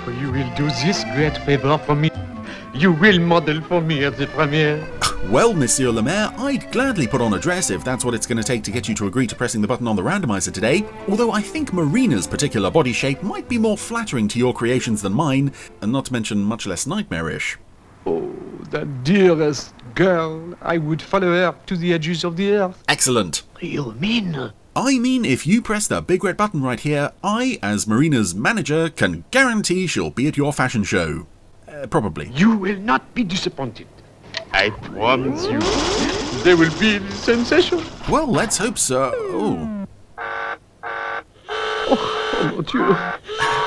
You will do this great favor for me. You will model for me at the premiere. Well, Monsieur Le Maire, I'd gladly put on a dress if that's what it's going to take to get you to agree to pressing the button on the randomizer today, although I think Marina's particular body shape might be more flattering to your creations than mine, and not to mention much less nightmarish. Oh, that dearest girl. I would follow her to the edges of the earth. Excellent. You mean? I mean, if you press that big red button right here, I, as Marina's manager, can guarantee she'll be at your fashion show. Probably. You will not be disappointed. I promise you. There will be a sensation. Well, let's hope so. Oh. Oh, mon Dieu.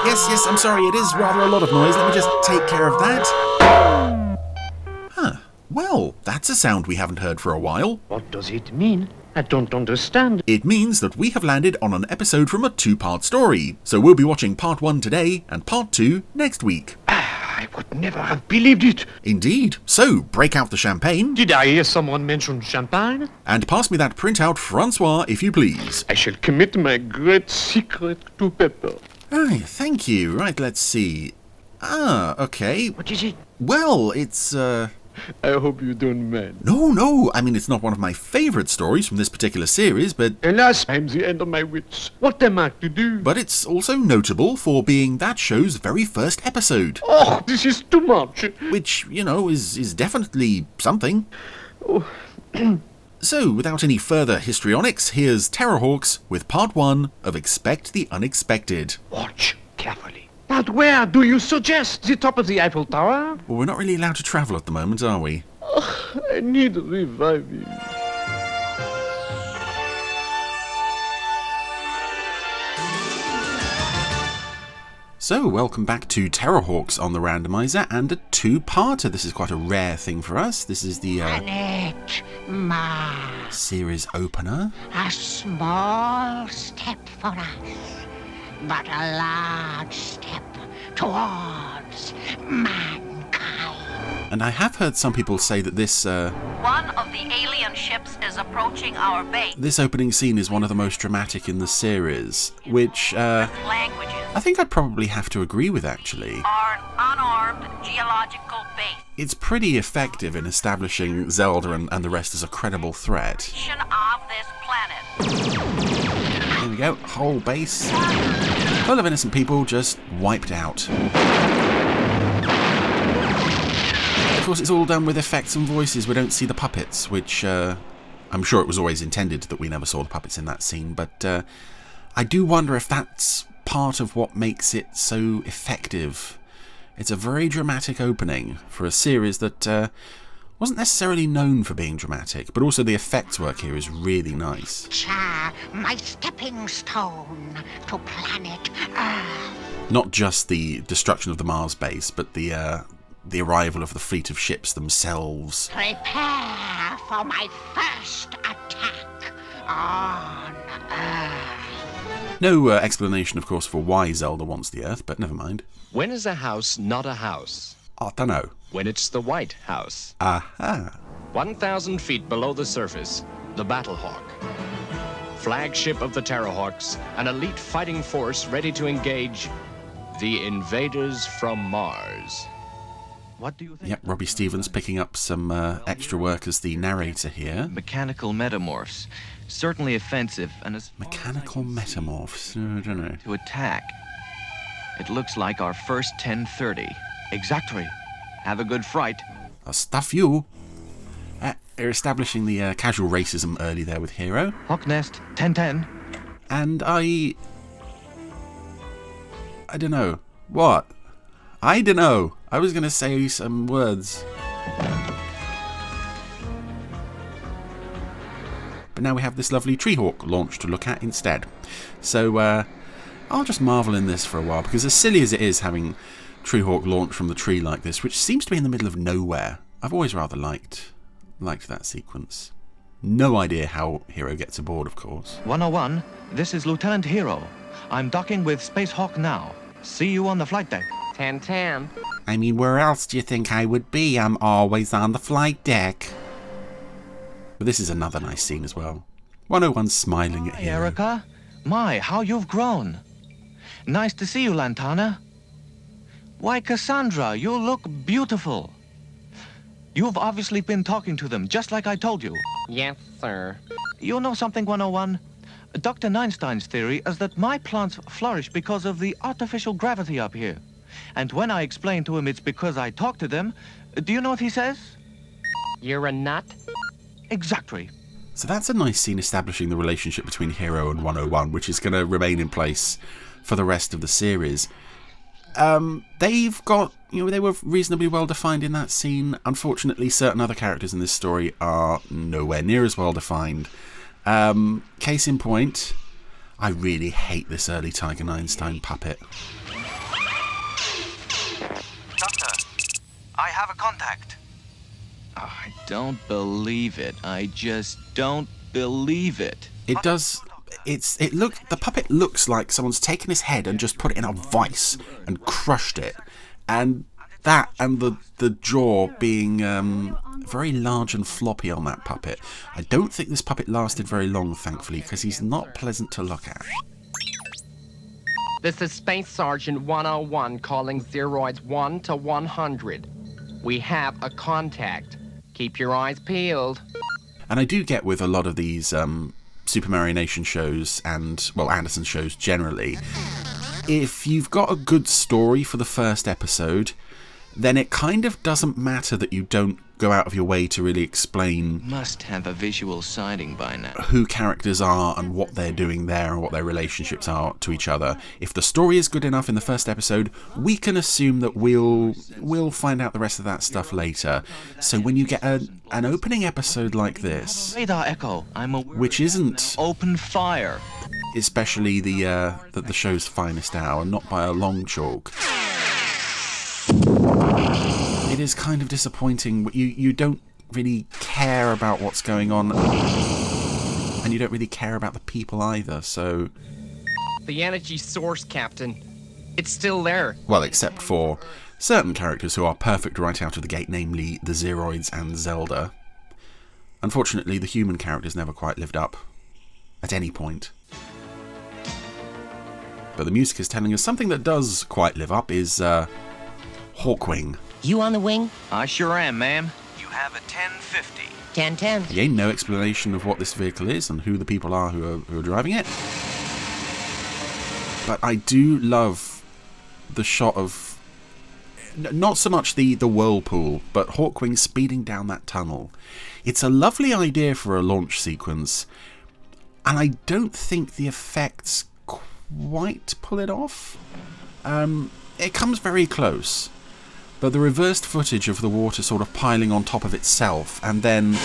Yes, I'm sorry, it is rather a lot of noise. Let me just take care of that. Huh. Well, that's a sound we haven't heard for a while. What does it mean? I don't understand. It means that we have landed on an episode from a two-part story. So we'll be watching part 1 today and part 2 next week. I would never have believed it. Indeed. So, break out the champagne. Did I hear someone mention champagne? And pass me that printout, Francois, if you please. I shall commit my great secret to Pepper. Aye, thank you. Right, let's see. Ah, okay. What is it? Well, it's, I hope you don't mind. No, I mean, it's not one of my favourite stories from this particular series, but... Alas, I'm the end of my wits. What am I to do? But it's also notable for being that show's very first episode. Oh, this is too much. Which, you know, is definitely something. Oh. So, without any further histrionics, here's Terrahawks with part 1 of Expect the Unexpected. Watch carefully. But where do you suggest? The top of the Eiffel Tower? Well, we're not really allowed to travel at the moment, are we? Oh, I need reviving. So, welcome back to Terrahawks on the Randomiser, and a two-parter. This is quite a rare thing for us. This is the series opener. A small step for us, but a large step towards mankind. And I have heard some people say that this One of the alien ships is approaching our base. this opening scene is one of the most dramatic in the series, which Languages I think I'd probably have to agree with, actually. are an unarmed geological base. It's pretty effective in establishing Zelda and the rest as a credible threat. Of this planet. There we go, whole base full of innocent people just wiped out. Of course, it's all done with effects and voices. We don't see the puppets, which I'm sure it was always intended that we never saw the puppets in that scene, but I do wonder if that's part of what makes it so effective. It's a very dramatic opening for a series that wasn't necessarily known for being dramatic, but also the effects work here is really nice. My stepping stone to planet Earth. Not just the destruction of the Mars base, but the arrival of the fleet of ships themselves. Prepare for my first attack on Earth. No explanation, of course, for why Zelda wants the Earth, but never mind. When is a house not a house? I don't know. When it's the White House. Aha. 1,000 feet below the surface, the Battlehawk. Flagship of the Terrahawks, an elite fighting force ready to engage the invaders from Mars. What do you think? Yep, Robbie Stevens picking up some extra work as the narrator here. Mechanical metamorphs. Certainly offensive and as Mechanical metamorphs. I don't know. to attack. It looks like our first 10:30. Exactly. Have a good fright. I'll stuff you. They're establishing the casual racism early there with Hero. Hawk Nest, 10:10. And I don't know. What? I don't know. I was going to say some words. But now we have this lovely Treehawk launch to look at instead. So I'll just marvel in this for a while, because as silly as it is having Treehawk launch from the tree like this, which seems to be in the middle of nowhere, I've always rather liked that sequence. No idea how Hero gets aboard, of course. 101, this is Lieutenant Hero. I'm docking with Space Hawk now. See you on the flight deck. 10-10. I mean, where else do you think I would be? I'm always on the flight deck. But this is another nice scene as well. 101's smiling at Hi, Hero. Erica. My, how you've grown. Nice to see you, Lantana. Why, Cassandra, you look beautiful. You've obviously been talking to them, just like I told you. Yes, sir. You know something, 101? Dr. Einstein's theory is that my plants flourish because of the artificial gravity up here. And when I explain to him it's because I talk to them, do you know what he says? You're a nut? Exactly. So that's a nice scene establishing the relationship between Hero and 101, which is going to remain in place for the rest of the series. They've got, they were reasonably well defined in that scene. Unfortunately, certain other characters in this story are nowhere near as well defined. Case in point, I really hate this early Tiger Einstein puppet. Doctor, I have a contact. I don't believe it. I just don't believe it. It does. The puppet looks like someone's taken his head and just put it in a vice and crushed it, and that and the jaw being very large and floppy on that puppet. I don't think this puppet lasted very long, thankfully, because he's not pleasant to look at. This is Space Sergeant 101 calling Zeroids 1 to 100. We have a contact. Keep your eyes peeled. And I do get with a lot of these Super Mario Nation shows and, well, Anderson shows generally, if you've got a good story for the first episode, then it kind of doesn't matter that you don't go out of your way to really explain Must have a visual sighting by now. who characters are and what they're doing there and what their relationships are to each other. If the story is good enough in the first episode, we can assume that we'll find out the rest of that stuff later. So when you get an opening episode like this, Radar echo. I'm a which isn't open fire. especially the show's finest hour, not by a long chalk, it is kind of disappointing. You don't really care about what's going on, and you don't really care about the people either, so... The energy source, Captain. It's still there. Well, except for certain characters who are perfect right out of the gate, namely the Zeroids and Zelda. Unfortunately, the human characters never quite lived up at any point. But the music is telling us something that does quite live up is Hawkwing. You on the wing? I sure am, ma'am. You have a 1050. 10-10. There ain't no explanation of what this vehicle is and who the people are who are driving it. But I do love the shot of, not so much the whirlpool, but Hawkwing speeding down that tunnel. It's a lovely idea for a launch sequence, and I don't think the effects quite pull it off. It comes very close, but the reversed footage of the water sort of piling on top of itself, and then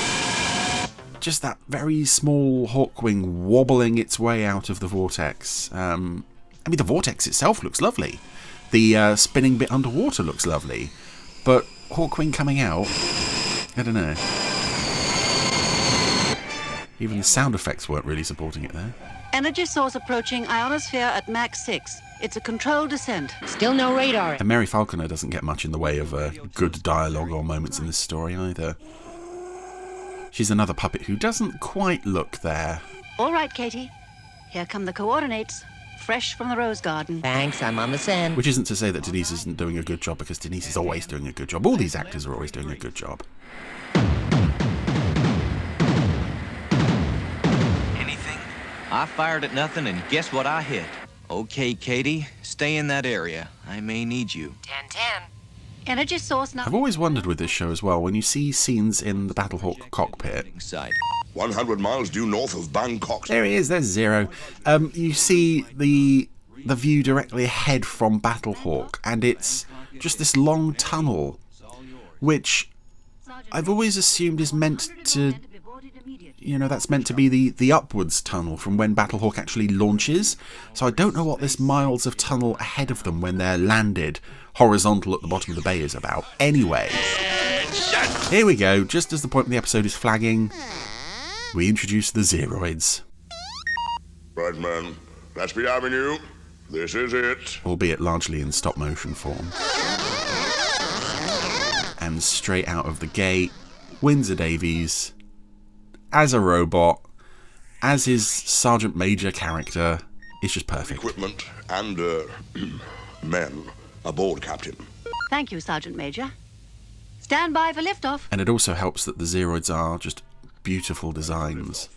just that very small Hawkwing wobbling its way out of the vortex. I mean, the vortex itself looks lovely. The spinning bit underwater looks lovely. But Hawkwing coming out, I don't know. Even the sound effects weren't really supporting it there. Energy source approaching ionosphere at Mach 6. It's a controlled descent. Still no radar. And Mary Falconer doesn't get much in the way of good dialogue or moments in this story either. She's another puppet who doesn't quite look there. All right, Katie. Here come the coordinates. Fresh from the rose garden. Thanks, I'm on the sand. Which isn't to say that Denise isn't doing a good job, because Denise is always doing a good job. All these actors are always doing a good job. Anything? I fired at nothing, and guess what I hit? Okay, Katie, stay in that area. I may need you. 10-10. Energy source now. I've always wondered with this show as well, when you see scenes in the Battlehawk cockpit. Side. 100 miles due north of Bangkok. There he is, there's Zero. You see the view directly ahead from Battlehawk, and it's just this long tunnel, which I've always assumed is meant to, that's meant to be the upwards tunnel from when Battlehawk actually launches. So I don't know what this miles of tunnel ahead of them when they're landed horizontal at the bottom of the bay is about. Anyway, here we go. Just as the point of the episode is flagging, we introduce the Zeroids. Right, man. Gillespie Avenue. This is it. Albeit largely in stop motion form. And straight out of the gate, Windsor Davies, as a robot, as his Sergeant Major character, is just perfect. Equipment and men. Aboard, Captain. Thank you, Sergeant Major. Stand by for liftoff. And it also helps that the Zeroids are just beautiful designs.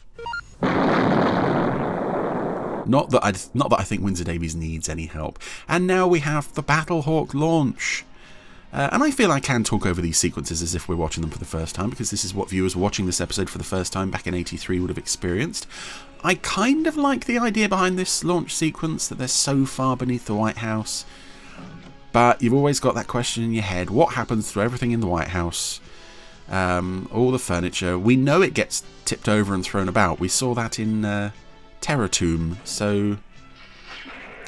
Not that I think Windsor Davies needs any help. And now we have the Battlehawk launch. And I feel I can talk over these sequences as if we're watching them for the first time, because this is what viewers watching this episode for the first time back in '83 would have experienced. I kind of like the idea behind this launch sequence, that they're so far beneath the White House. But you've always got that question in your head, what happens to everything in the White House? All the furniture. We know it gets tipped over and thrown about. We saw that in Terror Tomb. So,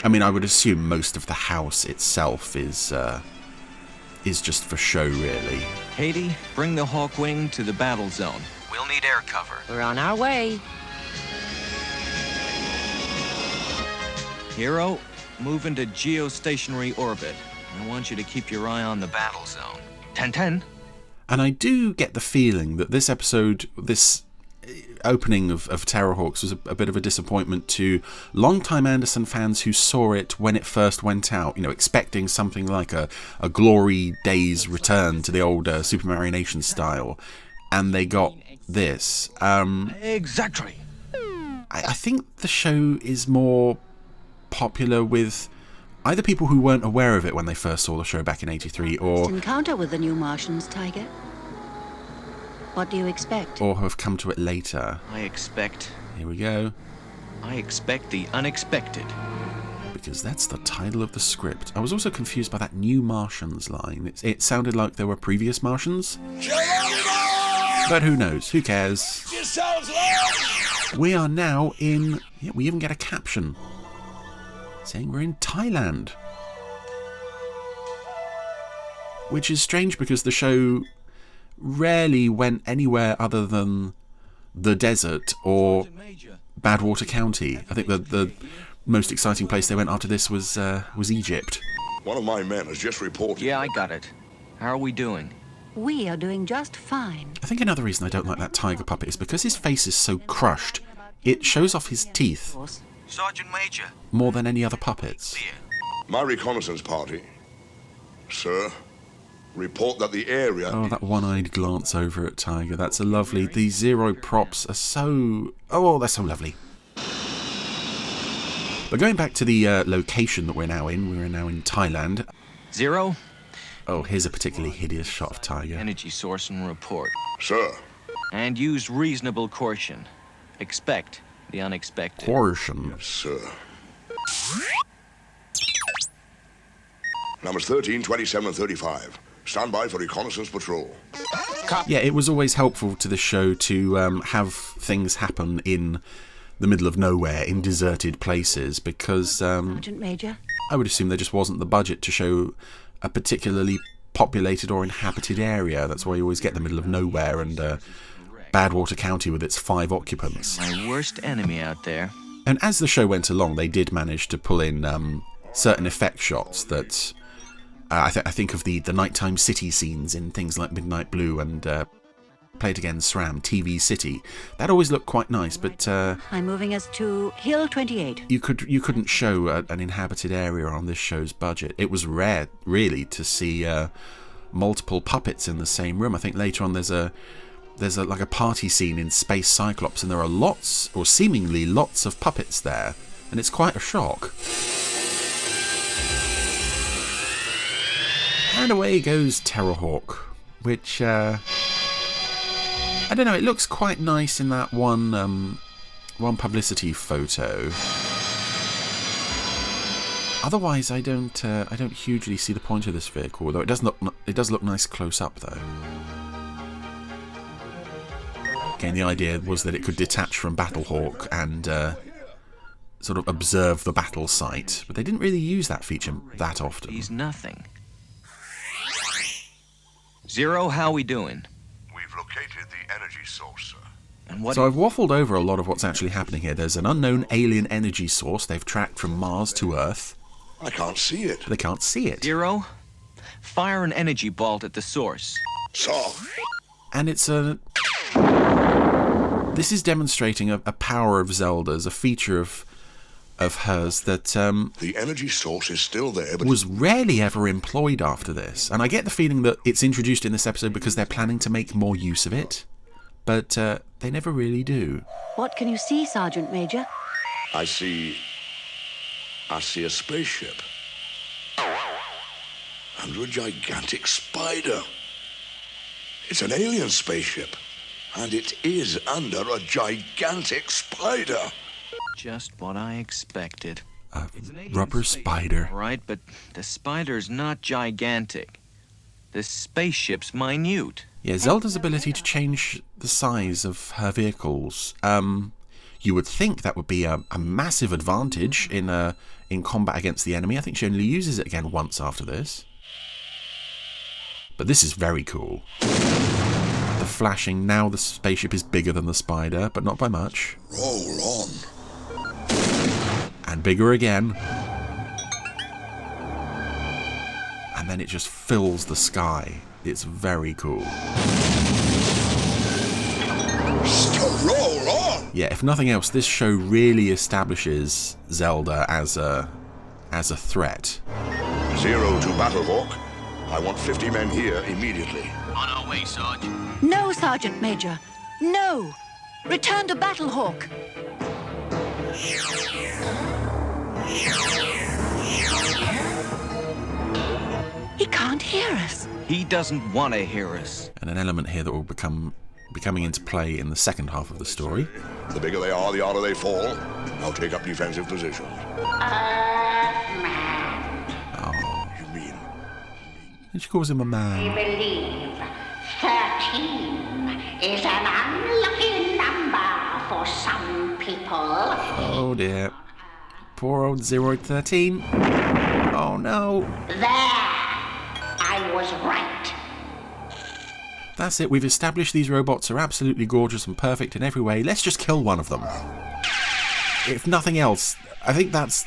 I mean, I would assume most of the house itself is just for show, really. Haiti, bring the Hawkwing to the battle zone. We'll need air cover. We're on our way. Hero, move into geostationary orbit. I want you to keep your eye on the battle zone. 10-10. And I do get the feeling that this episode, this opening of Terrahawks was a bit of a disappointment to long-time Anderson fans who saw it when it first went out, expecting something like a Glory Days return to the old Super Mario Nation style, and they got this. Exactly. I think the show is more popular with either people who weren't aware of it when they first saw the show back in '83, or Encounter with the new Martians, Tiger. What do you expect? Or have come to it later. I expect the unexpected. Because that's the title of the script. I was also confused by that new Martians line. It sounded like there were previous Martians. But who knows? Who cares? We are now in... Yeah, we even get a caption saying we're in Thailand. Which is strange because the show rarely went anywhere other than the desert or Badwater County. I think the most exciting place they went after this was Egypt. One of my men has just reported. Yeah, I got it. How are we doing? We are doing just fine. I think another reason I don't like that tiger puppet is because his face is so crushed. It shows off his teeth Sergeant Major. more than any other puppets. My reconnaissance party, sir, report that the area... Oh, that one-eyed glance over at Tiger. That's a lovely... These Zero props are so... Oh, they're so lovely. But going back to the location that we're now in Thailand. Zero. Oh, here's a particularly hideous shot of Tiger. Energy source and report. Sir. And use reasonable caution. Expect the unexpected. Caution. Yes, sir. Numbers 13, 27, and 35. Stand by for reconnaissance patrol. Yeah, it was always helpful to the show to have things happen in the middle of nowhere, in deserted places, because Sergeant Major. I would assume there just wasn't the budget to show a particularly populated or inhabited area. That's why you always get the middle of nowhere and Badwater County with its 5 occupants. My worst enemy out there. And as the show went along, they did manage to pull in certain effect shots that... I think of the nighttime city scenes in things like Midnight Blue and Play It Again, SRAM, TV City. That always looked quite nice, but... I'm moving us to Hill 28. You couldn't show an inhabited area on this show's budget. It was rare, really, to see multiple puppets in the same room. I think later on there's like a party scene in Space Cyclops, and there are lots, or seemingly lots, of puppets there, and it's quite a shock. And away goes Terrahawk, which, I don't know, it looks quite nice in that one publicity photo. Otherwise, I don't hugely see the point of this vehicle, though it does look nice close up, though. Again, the idea was that it could detach from Battlehawk and sort of observe the battle site, but they didn't really use that feature that often. He's nothing. Zero, how we doing? We've located the energy source, sir. And what? So I've waffled over a lot of what's actually happening here. There's an unknown alien energy source they've tracked from Mars to Earth. I can't see it. They can't see it. Zero, fire an energy bolt at the source. Sir. And it's a... This is demonstrating a power of Zelda as a feature of of hers that The energy source is still there, but was rarely ever employed after this. And I get the feeling that it's introduced in this episode because they're planning to make more use of it. But they never really do. What can you see, Sergeant Major? I see a spaceship. Under a gigantic spider. It's an alien spaceship. And it is under a gigantic spider. Just what I expected. A It's an alien rubber spaceship, spider. Right, but the spider's not gigantic. The spaceship's minute. Yeah, Zelda's ability to change the size of her vehicles. You would think that would be a massive advantage in combat against the enemy. I think she only uses it again once after this. But this is very cool. The flashing, now the spaceship is bigger than the spider, but not by much. Roll on. And bigger again. And then it just fills the sky. It's very cool. Roll on. Yeah, if nothing else, this show really establishes Zelda as a threat. 0 to Battlehawk. I want 50 men here immediately. On our way, Sarge. No, Sergeant Major. No. Return to Battlehawk. He can't hear us. He doesn't want to hear us. And an element here that will be coming into play in the second half of the story. The bigger they are, the harder they fall. Now take up defensive positions. You mean? And she calls him a I man. believe 13 is an unlucky number for some people. Oh dear. Poor old 013. Oh no. There, I was right. That's it, we've established these robots are absolutely gorgeous and perfect in every way. Let's just kill one of them. If nothing else, I think that's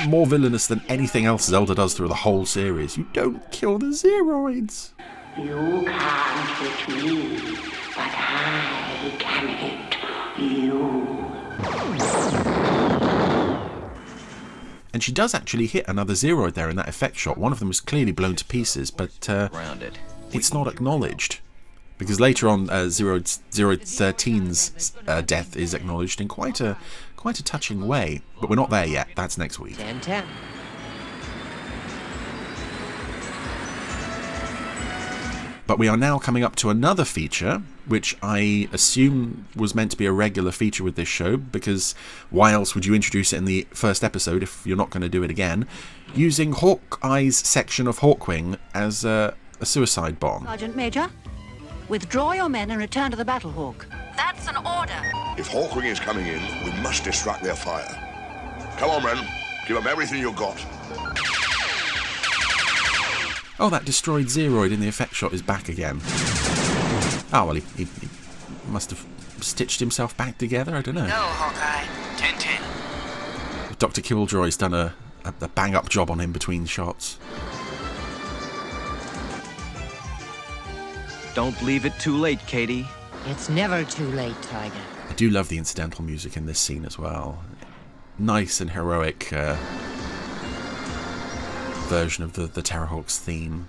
more villainous than anything else Zelda does through the whole series. You don't kill the Zeroids. You can't hit me, but I can hit you. And she does actually hit another Zeroid there in that effect shot. One of them was clearly blown to pieces, but Rounded. it's not acknowledged. Because later on, Zeroid 13's death is acknowledged in quite a touching way. But we're not there yet. That's next week. 10-10. But we are now coming up to another feature, which I assume was meant to be a regular feature with this show, because why else would you introduce it in the first episode if you're not going to do it again? Using Hawkeye's section of Hawkwing as a suicide bomb. Sergeant Major, withdraw your men and return to the Battlehawk. That's an order. If Hawkwing is coming in, we must distract their fire. Come on, men. Give them everything you've got. Oh, that destroyed Zeroid in the effect shot is back again. Oh, well, he must have stitched himself back together, I don't know. Go, Hawkeye. 10-10. Dr. Killjoy's done a bang-up job on him between shots. Don't leave it too late, Katie. It's never too late, Tiger. I do love the incidental music in this scene as well. Nice and heroic version of the Terrahawks theme.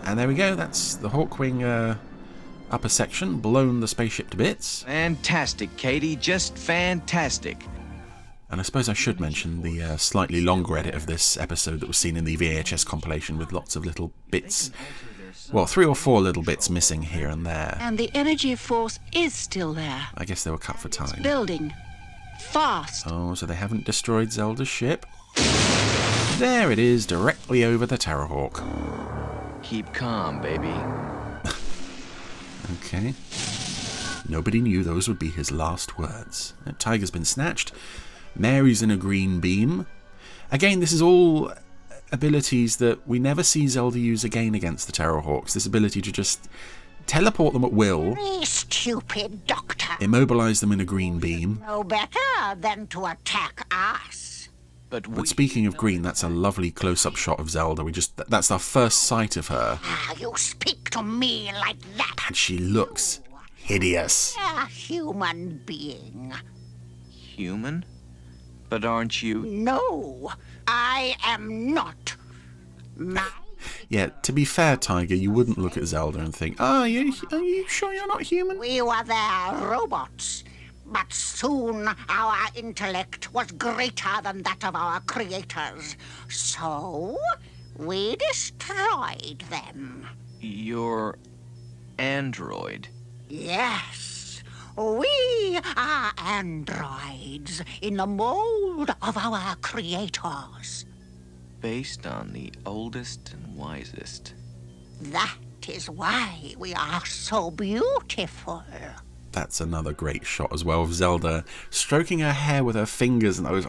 And there we go, that's the Hawkwing upper section, blown the spaceship to bits. Fantastic, Katie. Just fantastic. And I suppose I should mention the slightly longer edit of this episode that was seen in the VHS compilation with lots of little bits. Well, 3 or 4 little bits missing here and there. And the energy force is still there. I guess they were cut for time. Building. Fast. Oh, so they haven't destroyed Zelda's ship? There it is, directly over the Terrahawk. Keep calm, baby. Okay. Nobody knew those would be his last words. Tiger's been snatched. Mary's in a green beam. Again, this is all abilities that we never see Zelda use again against the Terrahawks. This ability to just teleport them at will, Very stupid, Doctor. immobilize them in a green beam. No better than to attack us. But speaking of green, that's a lovely close-up shot of Zelda. That's our first sight of her. Ah, you speak to me like that. And she looks hideous. A human being. Human? But aren't you? No, I am not. Yeah, to be fair, Tiger, you wouldn't look at Zelda and think, oh, are you sure you're not human? We were their robots. But soon our intellect was greater than that of our creators. So we destroyed them. Your android? Yes, we are androids in the mold of our creators. Based on the oldest and wisest. That is why we are so beautiful. That's another great shot as well of Zelda stroking her hair with her fingers and those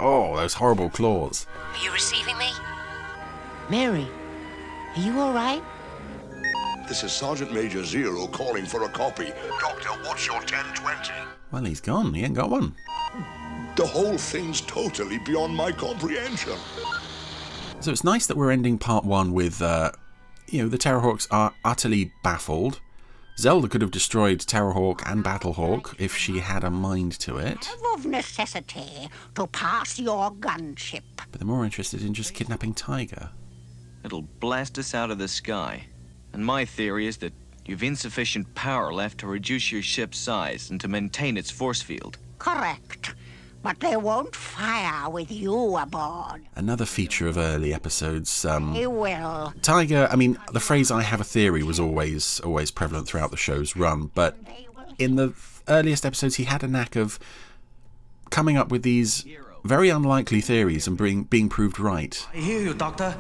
horrible claws. Are you receiving me? Mary, are you all right? This is Sergeant Major Zero calling for a copy. Doctor, what's your 1020? Well, he's gone. He ain't got one. The whole thing's totally beyond my comprehension. So it's nice that we're ending part 1 with, the Terrahawks are utterly baffled. Zelda could have destroyed Terrahawk and Battlehawk if she had a mind to it. Of necessity to pass your gunship. But they're more interested in just kidnapping Tiger. It'll blast us out of the sky. And my theory is that you've insufficient power left to reduce your ship's size and to maintain its force field. Correct. But they won't fire with you aboard. Another feature of early episodes. They will. Tiger, I mean, the phrase "I have a theory" was always prevalent throughout the show's run, but in the earliest episodes he had a knack of coming up with these very unlikely theories and being proved right. I hear you, Doctor.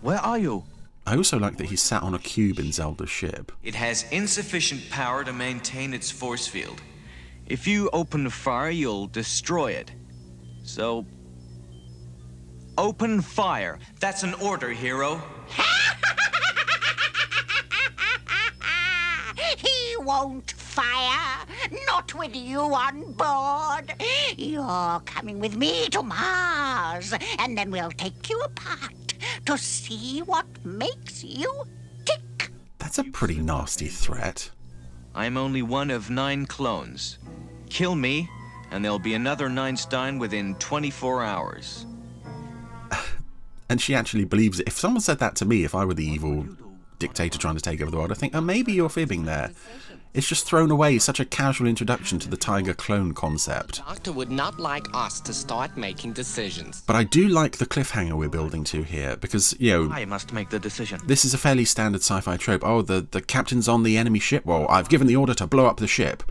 Where are you? I also like that he sat on a cube in Zelda's ship. It has insufficient power to maintain its force field. If you open fire, you'll destroy it. So, open fire. That's an order, hero. He won't fire. Not with you on board. You're coming with me to Mars, and then we'll take you apart to see what makes you tick. That's a pretty nasty threat. I'm only one of 9 clones. Kill me, and there'll be another Einstein within 24 hours. And she actually believes it. If someone said that to me, if I were the evil dictator trying to take over the world, I think, oh, maybe you're fibbing there. It's just thrown away such a casual introduction to the Tiger clone concept. Doctor would not like us to start making decisions. But I do like the cliffhanger we're building to here, because, I must make the decision. This is a fairly standard sci-fi trope. Oh, the captain's on the enemy ship. Well, I've given the order to blow up the ship.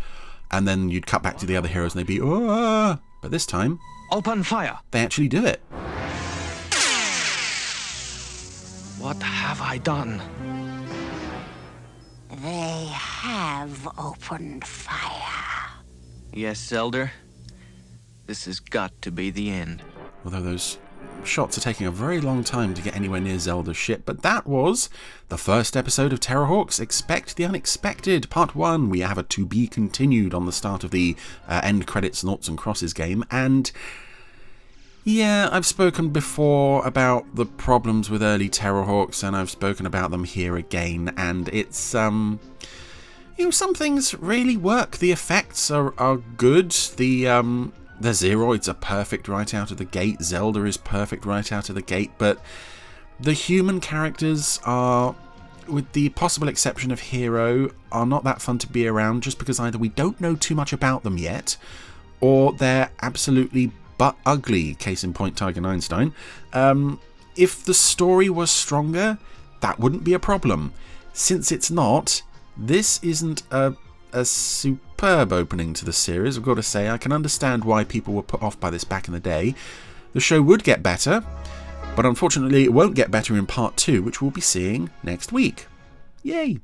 And then you'd cut back to the other heroes and they'd be, oh, but this time, open fire. They actually do it. What have I done? They have opened fire. Yes, Zelda. This has got to be the end. Although those shots are taking a very long time to get anywhere near Zelda's ship, but that was the first episode of Terrahawks Expect the Unexpected, Part 1. We have a to be continued on the start of the end credits Noughts and Crosses game, and yeah, I've spoken before about the problems with early Terrahawks, and I've spoken about them here again, and it's, some things really work. The effects are good, the Zeroids are perfect right out of the gate, Zelda is perfect right out of the gate, but the human characters are, with the possible exception of Hero, are not that fun to be around just because either we don't know too much about them yet, or they're absolutely butt ugly, case in point Tiger Einstein. If the story was stronger, that wouldn't be a problem. Since it's not, this isn't a superb opening to the series, I've got to say. I can understand why people were put off by this back in the day. The show would get better, but unfortunately it won't get better in part 2, which we'll be seeing next week. Yay!